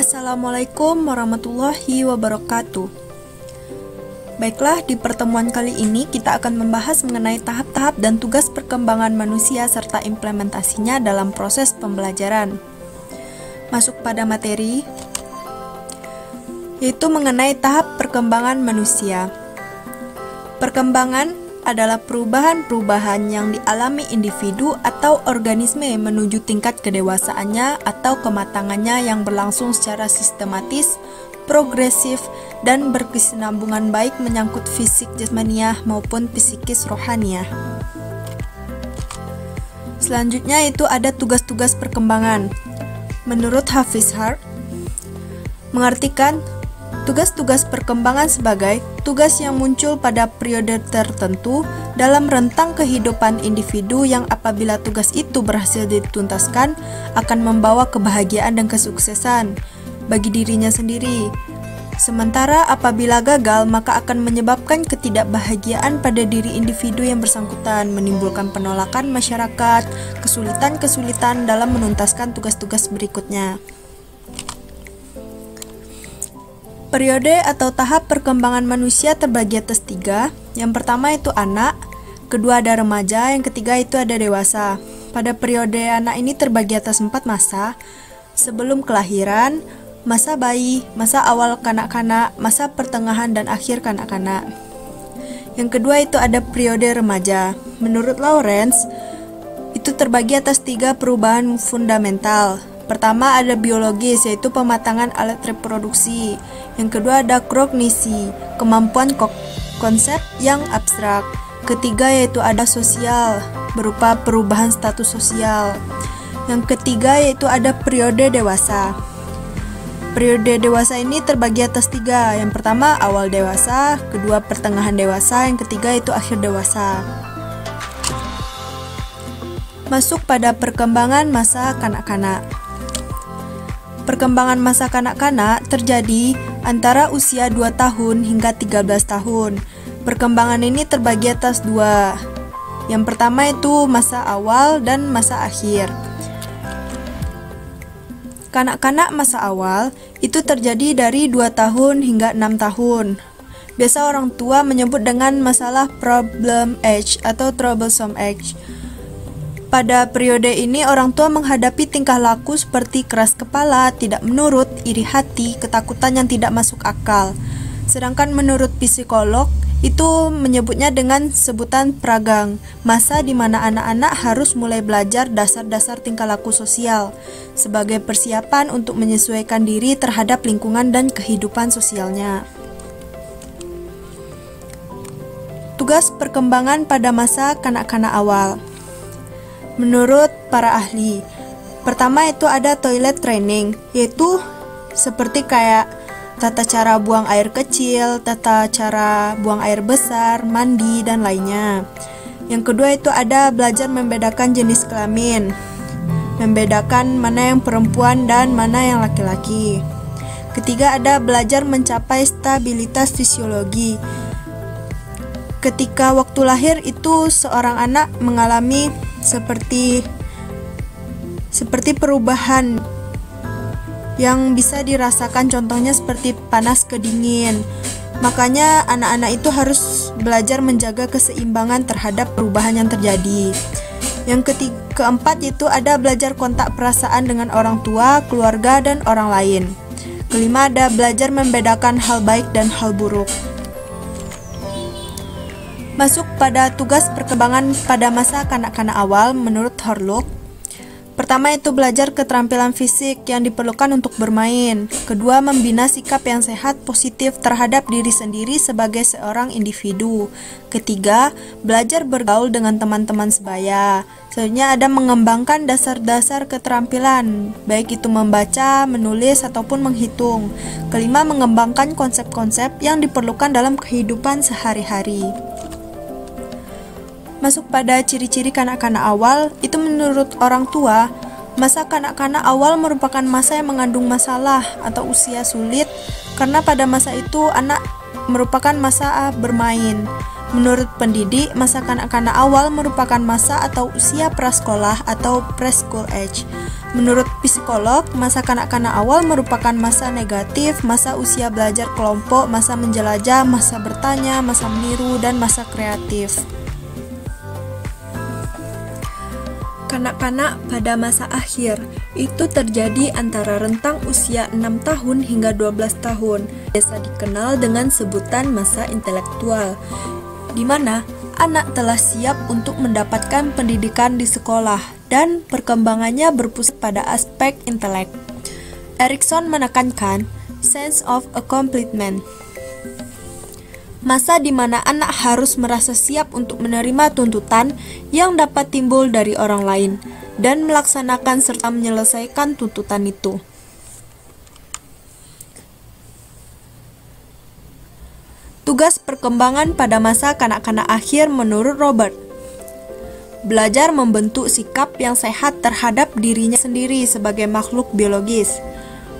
Assalamualaikum warahmatullahi wabarakatuh. Baiklah, di pertemuan kali ini kita akan membahas mengenai tahap-tahap dan tugas perkembangan manusia serta implementasinya dalam proses pembelajaran. Masuk pada materi, yaitu mengenai tahap perkembangan manusia. Perkembangan adalah perubahan-perubahan yang dialami individu atau organisme menuju tingkat kedewasaannya atau kematangannya yang berlangsung secara sistematis, progresif, dan berkesinambungan baik menyangkut fisik jasmaniah maupun psikis rohaniah. Selanjutnya itu ada tugas-tugas perkembangan. Menurut Hafiz Hart, mengartikan tugas-tugas perkembangan sebagai tugas yang muncul pada periode tertentu dalam rentang kehidupan individu yang apabila tugas itu berhasil dituntaskan akan membawa kebahagiaan dan kesuksesan bagi dirinya sendiri. Sementara apabila gagal maka akan menyebabkan ketidakbahagiaan pada diri individu yang bersangkutan, menimbulkan penolakan masyarakat, kesulitan-kesulitan dalam menuntaskan tugas-tugas berikutnya. Periode atau tahap perkembangan manusia terbagi atas 3. Yang pertama itu anak, kedua ada remaja, yang ketiga itu ada dewasa. Pada periode anak ini terbagi atas 4 masa: sebelum kelahiran, masa bayi, masa awal kanak-kanak, masa pertengahan, dan akhir kanak-kanak. Yang kedua itu ada periode remaja. Menurut Lawrence, itu terbagi atas 3 perubahan fundamental. Pertama ada biologis, yaitu pematangan alat reproduksi. Yang kedua ada kognisi, kemampuan konsep yang abstrak. Ketiga yaitu ada sosial, berupa perubahan status sosial. Yang ketiga yaitu ada periode dewasa. Periode dewasa ini terbagi atas 3. Yang pertama awal dewasa, kedua pertengahan dewasa, yang ketiga itu akhir dewasa. Masuk pada perkembangan masa kanak-kanak. Perkembangan masa kanak-kanak terjadi antara usia 2 tahun hingga 13 tahun. Perkembangan ini terbagi atas 2. Yang pertama itu masa awal dan masa akhir. Kanak-kanak masa awal itu terjadi dari 2 tahun hingga 6 tahun. Biasa orang tua menyebut dengan masalah problem age atau troublesome age. Pada periode ini orang tua menghadapi tingkah laku seperti keras kepala, tidak menurut, iri hati, ketakutan yang tidak masuk akal. Sedangkan menurut psikolog itu menyebutnya dengan sebutan pragang, masa di mana anak-anak harus mulai belajar dasar-dasar tingkah laku sosial sebagai persiapan untuk menyesuaikan diri terhadap lingkungan dan kehidupan sosialnya. Tugas perkembangan pada masa kanak-kanak awal. Menurut para ahli, pertama itu ada toilet training, yaitu seperti kayak tata cara buang air kecil, tata cara buang air besar, mandi, dan lainnya. Yang kedua itu ada belajar membedakan jenis kelamin, membedakan mana yang perempuan dan mana yang laki-laki. Ketiga ada belajar mencapai stabilitas fisiologi. Ketika waktu lahir itu seorang anak mengalami seperti perubahan yang bisa dirasakan, contohnya seperti panas ke dingin. Makanya anak-anak itu harus belajar menjaga keseimbangan terhadap perubahan yang terjadi. Yang keempat itu ada belajar kontak perasaan dengan orang tua, keluarga, dan orang lain. Kelima ada belajar membedakan hal baik dan hal buruk. Masuk pada tugas perkembangan pada masa kanak-kanak awal menurut Horlock. Pertama itu belajar keterampilan fisik yang diperlukan untuk bermain. Kedua, membina sikap yang sehat positif terhadap diri sendiri sebagai seorang individu. Ketiga, belajar bergaul dengan teman-teman sebaya. Selanjutnya ada mengembangkan dasar-dasar keterampilan, baik itu membaca, menulis, ataupun menghitung. Kelima, mengembangkan konsep-konsep yang diperlukan dalam kehidupan sehari-hari. Masuk pada ciri-ciri kanak-kanak awal, itu menurut orang tua, masa kanak-kanak awal merupakan masa yang mengandung masalah atau usia sulit, karena pada masa itu anak merupakan masa bermain. Menurut pendidik, masa kanak-kanak awal merupakan masa atau usia prasekolah atau preschool age. Menurut psikolog, masa kanak-kanak awal merupakan masa negatif, masa usia belajar kelompok, masa menjelajah, masa bertanya, masa meniru, dan masa kreatif. Kanak-kanak pada masa akhir itu terjadi antara rentang usia 6 tahun hingga 12 tahun. Biasa dikenal dengan sebutan masa intelektual, di mana anak telah siap untuk mendapatkan pendidikan di sekolah dan perkembangannya berpusat pada aspek intelek. Erikson menekankan sense of accomplishment. Masa di mana anak harus merasa siap untuk menerima tuntutan yang dapat timbul dari orang lain dan melaksanakan serta menyelesaikan tuntutan itu. Tugas perkembangan pada masa kanak-kanak akhir menurut Robert: belajar membentuk sikap yang sehat terhadap dirinya sendiri sebagai makhluk biologis,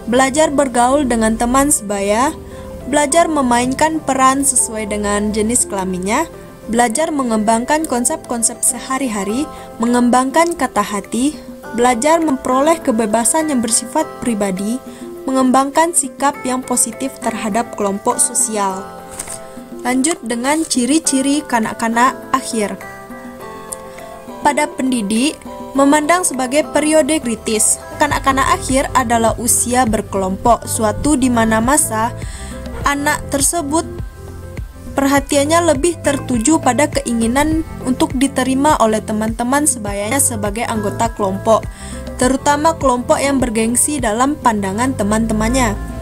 belajar bergaul dengan teman sebaya, belajar memainkan peran sesuai dengan jenis kelaminnya, belajar mengembangkan konsep-konsep sehari-hari, mengembangkan kata hati, belajar memperoleh kebebasan yang bersifat pribadi, mengembangkan sikap yang positif terhadap kelompok sosial. Lanjut dengan ciri-ciri kanak-kanak akhir. Pada pendidik, memandang sebagai periode kritis. Kanak-kanak akhir adalah usia berkelompok, suatu di mana masa anak tersebut perhatiannya lebih tertuju pada keinginan untuk diterima oleh teman-teman sebayanya sebagai anggota kelompok, terutama kelompok yang bergengsi dalam pandangan teman-temannya.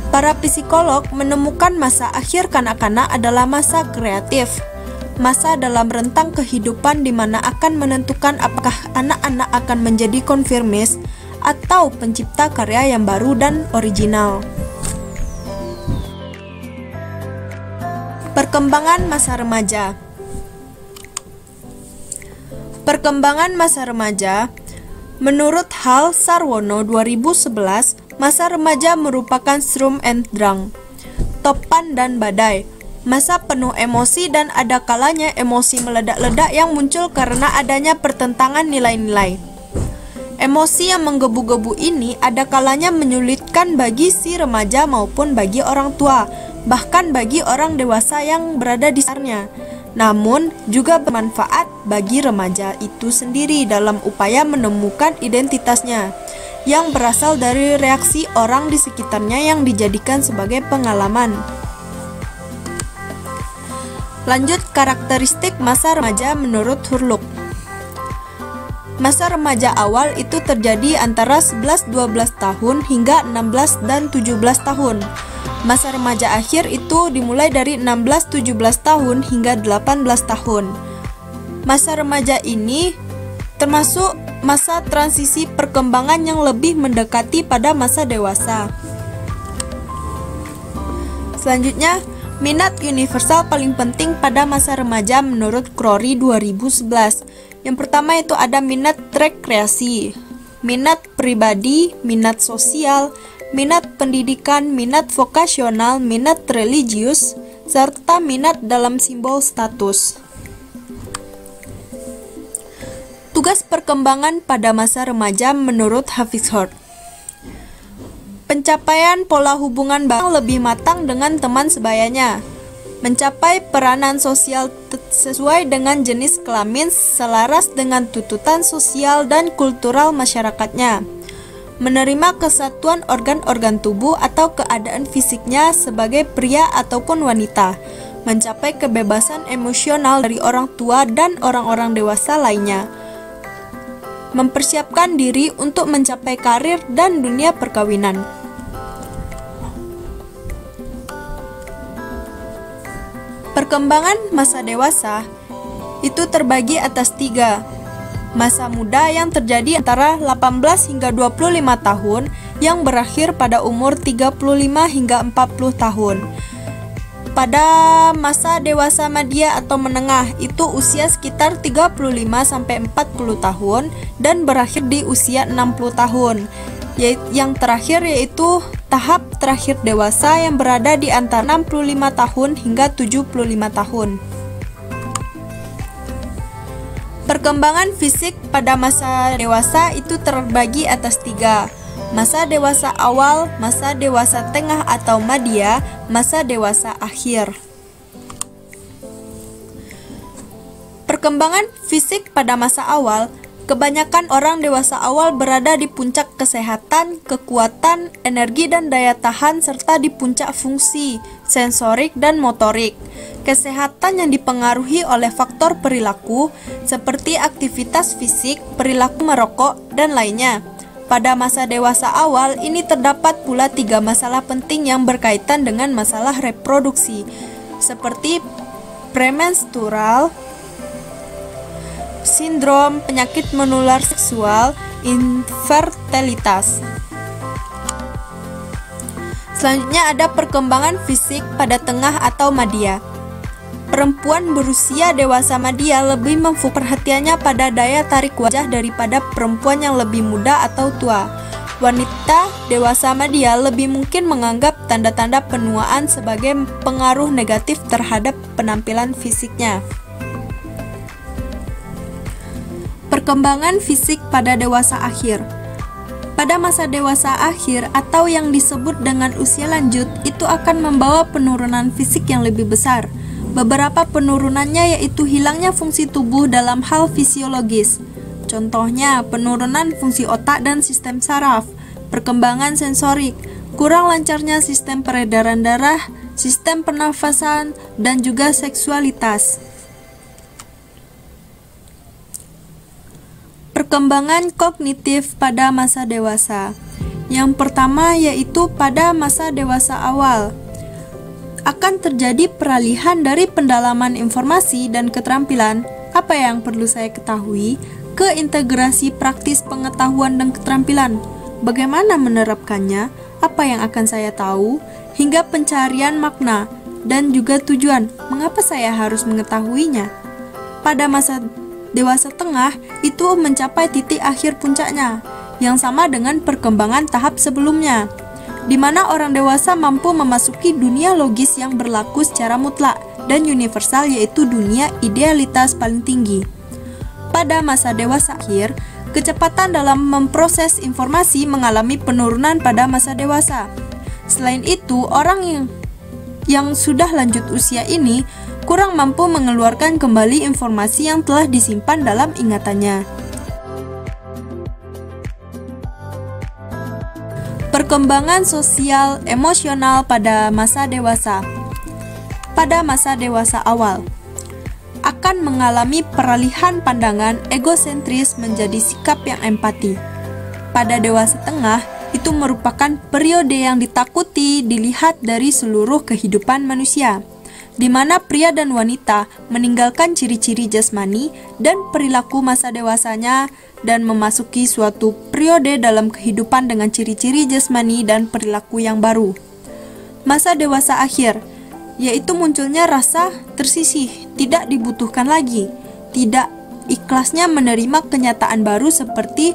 Para psikolog menemukan masa akhir kanak-kanak adalah masa kreatif, masa dalam rentang kehidupan di mana akan menentukan apakah anak-anak akan menjadi konfirmis atau pencipta karya yang baru dan original. Perkembangan masa remaja. Perkembangan masa remaja, menurut Hal Sarwono 2011, masa remaja merupakan Sturm and Drang, topan dan badai, masa penuh emosi dan ada kalanya emosi meledak-ledak yang muncul karena adanya pertentangan nilai-nilai. Emosi yang menggebu-gebu ini ada kalanya menyulitkan bagi si remaja maupun bagi orang tua, bahkan bagi orang dewasa yang berada di sekitarnya. Namun juga bermanfaat bagi remaja itu sendiri dalam upaya menemukan identitasnya yang berasal dari reaksi orang di sekitarnya yang dijadikan sebagai pengalaman. Lanjut karakteristik masa remaja menurut Hurluk. Masa remaja awal itu terjadi antara 11-12 tahun hingga 16 dan 17 tahun. Masa remaja akhir itu dimulai dari 16-17 tahun hingga 18 tahun. Masa remaja ini termasuk masa transisi perkembangan yang lebih mendekati pada masa dewasa. Selanjutnya, minat universal paling penting pada masa remaja menurut Crowry 2011. Yang pertama itu ada minat rekreasi, minat pribadi, minat sosial, minat pendidikan, minat vokasional, minat religius, serta minat dalam simbol status. Tugas perkembangan pada masa remaja menurut Havishorn: pencapaian pola hubungan yang lebih matang dengan teman sebayanya, mencapai peranan sosial sesuai dengan jenis kelamin selaras dengan tuntutan sosial dan kultural masyarakatnya, menerima kesatuan organ-organ tubuh atau keadaan fisiknya sebagai pria ataupun wanita, mencapai kebebasan emosional dari orang tua dan orang-orang dewasa lainnya, mempersiapkan diri untuk mencapai karir dan dunia perkawinan. Perkembangan masa dewasa itu terbagi atas 3. Masa muda yang terjadi antara 18 hingga 25 tahun yang berakhir pada umur 35 hingga 40 tahun. Pada masa dewasa media atau menengah itu usia sekitar 35 sampai 40 tahun dan berakhir di usia 60 tahun. Yang terakhir yaitu tahap terakhir dewasa yang berada di antara 65 tahun hingga 75 tahun. Perkembangan fisik pada masa dewasa itu terbagi atas 3. Masa dewasa awal, masa dewasa tengah atau madya, masa dewasa akhir. Perkembangan fisik pada masa awal, kebanyakan orang dewasa awal berada di puncak kesehatan, kekuatan, energi dan daya tahan serta di puncak fungsi, sensorik dan motorik. Kesehatan yang dipengaruhi oleh faktor perilaku seperti aktivitas fisik, perilaku merokok, dan lainnya. Pada masa dewasa awal ini terdapat pula 3 masalah penting yang berkaitan dengan masalah reproduksi, seperti premenstrual, sindrom, penyakit menular seksual, infertilitas. Selanjutnya ada perkembangan fisik pada tengah atau madya. Perempuan berusia dewasa madya lebih memfokuskan perhatiannya pada daya tarik wajah daripada perempuan yang lebih muda atau tua. Wanita dewasa madya lebih mungkin menganggap tanda-tanda penuaan sebagai pengaruh negatif terhadap penampilan fisiknya. Perkembangan fisik pada dewasa akhir. Pada masa dewasa akhir atau yang disebut dengan usia lanjut, itu akan membawa penurunan fisik yang lebih besar. Beberapa penurunannya yaitu hilangnya fungsi tubuh dalam hal fisiologis. Contohnya, penurunan fungsi otak dan sistem saraf, perkembangan sensorik, kurang lancarnya sistem peredaran darah, sistem pernafasan, dan juga seksualitas. Perkembangan kognitif pada masa dewasa. Yang pertama yaitu pada masa dewasa awal akan terjadi peralihan dari pendalaman informasi dan keterampilan, apa yang perlu saya ketahui, ke integrasi praktis pengetahuan dan keterampilan. Bagaimana menerapkannya, apa yang akan saya tahu, hingga pencarian makna dan juga tujuan, mengapa saya harus mengetahuinya. Pada masa dewasa tengah itu mencapai titik akhir puncaknya, yang sama dengan perkembangan tahap sebelumnya, di mana orang dewasa mampu memasuki dunia logis yang berlaku secara mutlak dan universal, yaitu dunia idealitas paling tinggi. Pada masa dewasa akhir, kecepatan dalam memproses informasi mengalami penurunan pada masa dewasa. Selain itu, orang yang sudah lanjut usia ini kurang mampu mengeluarkan kembali informasi yang telah disimpan dalam ingatannya. Perkembangan sosial emosional pada masa dewasa. Pada masa dewasa awal akan mengalami peralihan pandangan egosentris menjadi sikap yang empati. Pada dewasa tengah, itu merupakan periode yang ditakuti dilihat dari seluruh kehidupan manusia, di mana pria dan wanita meninggalkan ciri-ciri jasmani dan perilaku masa dewasanya dan memasuki suatu periode dalam kehidupan dengan ciri-ciri jasmani dan perilaku yang baru. Masa dewasa akhir, yaitu munculnya rasa tersisih, tidak dibutuhkan lagi, tidak ikhlasnya menerima kenyataan baru seperti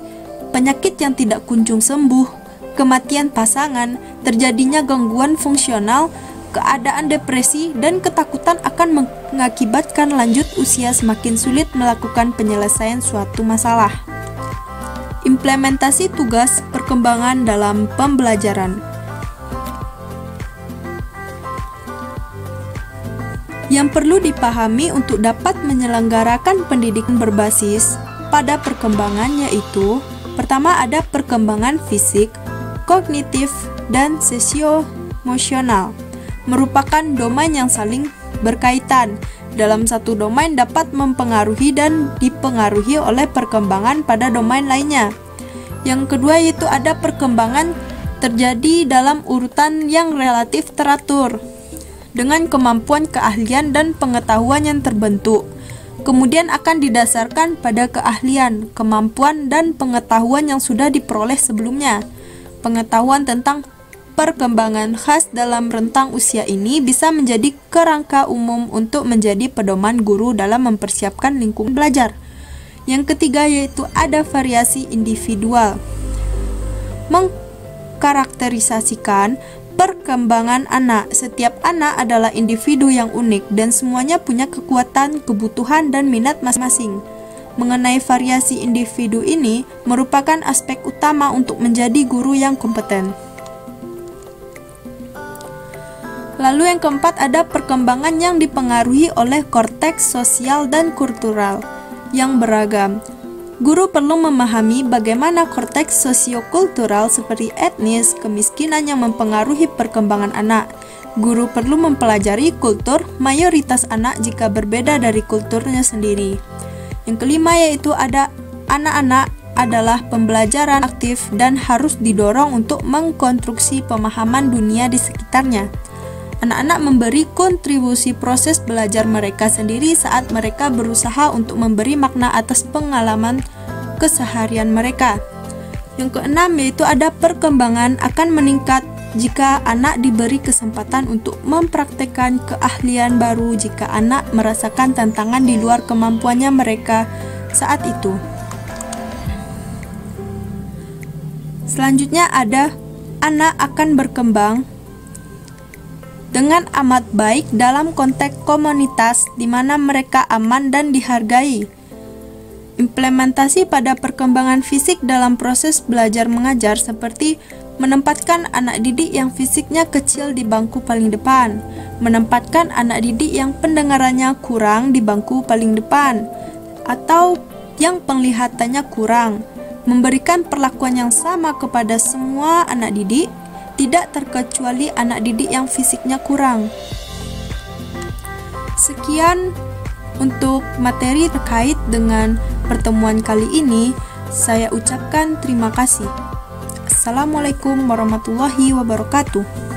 penyakit yang tidak kunjung sembuh, kematian pasangan, terjadinya gangguan fungsional, keadaan depresi, dan ketakutan akan mengakibatkan lanjut usia semakin sulit melakukan penyelesaian suatu masalah. Implementasi tugas perkembangan dalam pembelajaran. Yang perlu dipahami untuk dapat menyelenggarakan pendidikan berbasis pada perkembangan yaitu: pertama ada perkembangan fisik, kognitif, dan sosio-emosional, merupakan domain yang saling berkaitan. Dalam satu domain dapat mempengaruhi dan dipengaruhi oleh perkembangan pada domain lainnya. Yang kedua yaitu ada perkembangan terjadi dalam urutan yang relatif teratur, dengan kemampuan, keahlian, dan pengetahuan yang terbentuk. Kemudian akan didasarkan pada keahlian, kemampuan, dan pengetahuan yang sudah diperoleh sebelumnya. Pengetahuan tentang perkembangan khas dalam rentang usia ini bisa menjadi kerangka umum untuk menjadi pedoman guru dalam mempersiapkan lingkungan belajar. Yang ketiga yaitu ada variasi individual, mengkarakterisasikan perkembangan anak. Setiap anak adalah individu yang unik dan semuanya punya kekuatan, kebutuhan, dan minat masing-masing. mengenai variasi individu ini merupakan aspek utama untuk menjadi guru yang kompeten. Lalu yang keempat ada perkembangan yang dipengaruhi oleh korteks sosial dan kultural yang beragam. Guru perlu memahami bagaimana korteks sosiokultural seperti etnis, kemiskinan yang mempengaruhi perkembangan anak. Guru perlu mempelajari kultur mayoritas anak jika berbeda dari kulturnya sendiri. Yang kelima yaitu ada anak-anak adalah pembelajaran aktif dan harus didorong untuk mengkonstruksi pemahaman dunia di sekitarnya. Anak-anak memberi kontribusi proses belajar mereka sendiri saat mereka berusaha untuk memberi makna atas pengalaman keseharian mereka. Yang keenam yaitu ada perkembangan akan meningkat jika anak diberi kesempatan untuk mempraktekkan keahlian baru jika anak merasakan tantangan di luar kemampuannya mereka saat itu. Selanjutnya ada anak akan berkembang dengan amat baik dalam konteks komunitas di mana mereka aman dan dihargai. Implementasi pada perkembangan fisik dalam proses belajar mengajar seperti menempatkan anak didik yang fisiknya kecil di bangku paling depan, menempatkan anak didik yang pendengarannya kurang di bangku paling depan, atau yang penglihatannya kurang, memberikan perlakuan yang sama kepada semua anak didik, tidak terkecuali anak didik yang fisiknya kurang. Sekian untuk materi terkait dengan pertemuan kali ini. Saya ucapkan terima kasih. Assalamualaikum warahmatullahi wabarakatuh.